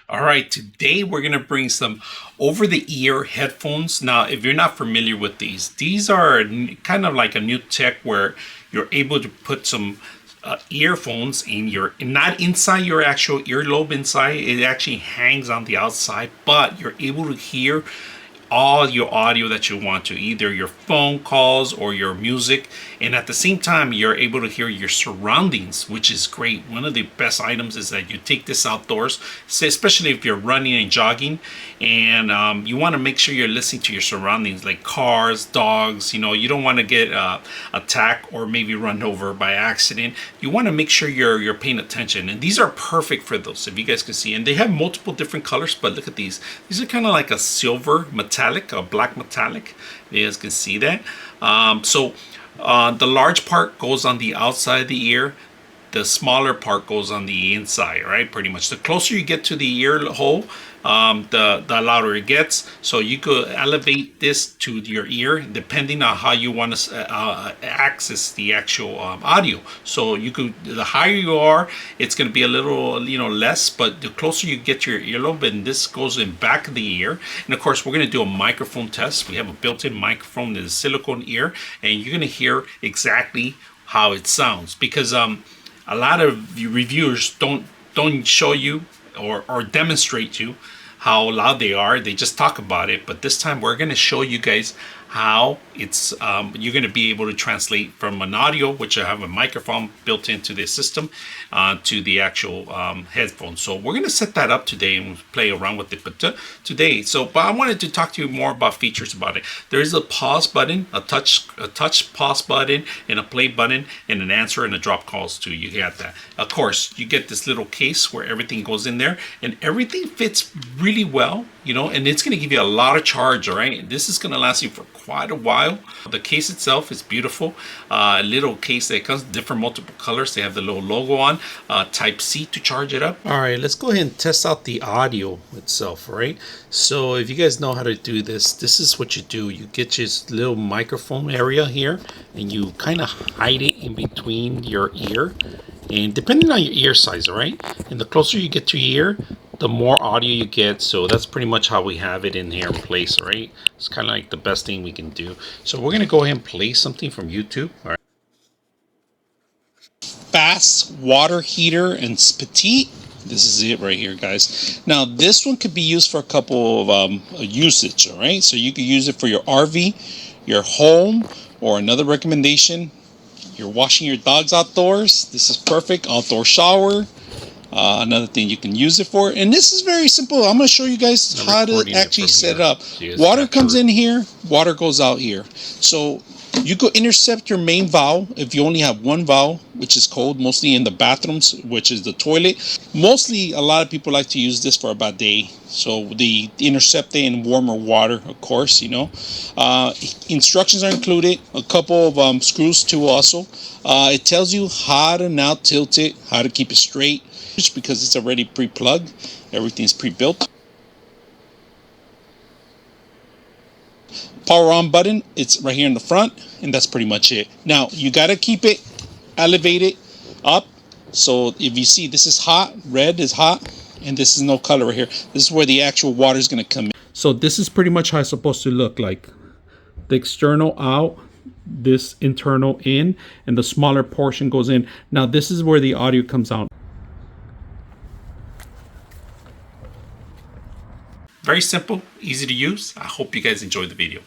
All right, today we're going to bring some over-the-ear headphones. Now, if you're not familiar with these are kind of like a new tech where you're able to put some earphones in your, not inside your actual earlobe inside. It actually hangs on the outside, but you're able to hear all your audio that you want to, either your phone calls or your music, and at the same time you're able to hear your surroundings, which is great. One of the best items is that you take this outdoors, especially if you're running and jogging, and you want to make sure you're listening to your surroundings, like cars, dogs. You don't want to get attacked or maybe run over by accident. You want to make sure you're paying attention, and these are perfect for those, if you guys can see. And they have multiple different colors, but look at these are kind of like a silver metallic, a black metallic. You guys can see that. The large part goes on the outside of the ear. The smaller part goes on the inside, right? Pretty much. The closer you get to the ear hole, the louder it gets. So you could elevate this to your ear depending on how you want to access the actual audio. So the higher you are, it's going to be a little less, but the closer you get to your earlobe, and this goes in back of the ear. And of course, we're going to do a microphone test. We have a built-in microphone in the silicone ear, and you're going to hear exactly how it sounds, because a lot of reviewers don't show you or demonstrate you how loud they are. They just talk about it. But this time we're going to show you guys how it's you're going to be able to translate from an audio, which I have a microphone built into the system, to the actual headphones. So we're going to set that up today and play around with it. But but I wanted to talk to you more about features about it. There is a pause button, a touch pause button, and a play button, and an answer and a drop calls too. You got that. Of course, you get this little case where everything goes in there, and everything fits really well. And it's going to give you a lot of charge. All right, this is going to last you for quite a while. The case itself is beautiful. A little case that comes different multiple colors. They have the little logo on. Type C to charge it up. All right, let's go ahead and test out the audio itself. Right. So if you guys know how to do this, this is what you do. You get your little microphone area here, and you kind of hide it in between your ear. And depending on your ear size, all right? And the closer you get to your ear, the more audio you get. So that's pretty much how we have it in here in place, right? It's kind of like the best thing we can do. So we're going to go ahead and play something from YouTube. All right. Fast water heater and petite. This is it right here, guys. Now, this one could be used for a couple of usage, all right? So you could use it for your RV, your home, or another recommendation. You're washing your dogs outdoors. This is perfect. Outdoor shower. Another thing you can use it for. And this is very simple. I'm going to show you guys how to actually set it up. Water comes in here. Water goes out here. So you could intercept your main valve if you only have one valve, which is cold, mostly in the bathrooms, which is the toilet. Mostly, a lot of people like to use this for about a day. So the intercept it in warmer water, of course, Instructions are included. A couple of screws too also. It tells you how to now tilt it, how to keep it straight, because it's already pre-plugged. Everything's pre-built. Power on button, it's right here in the front, and that's pretty much it. Now you got to keep it elevated up. So if you see, this is hot, red is hot, and this is no color right here. This is where the actual water is going to come in. So this is pretty much how it's supposed to look like. The external out, this internal in, and the smaller portion goes in. Now this is where the audio comes out. Very simple, easy to use. I hope you guys enjoyed the video.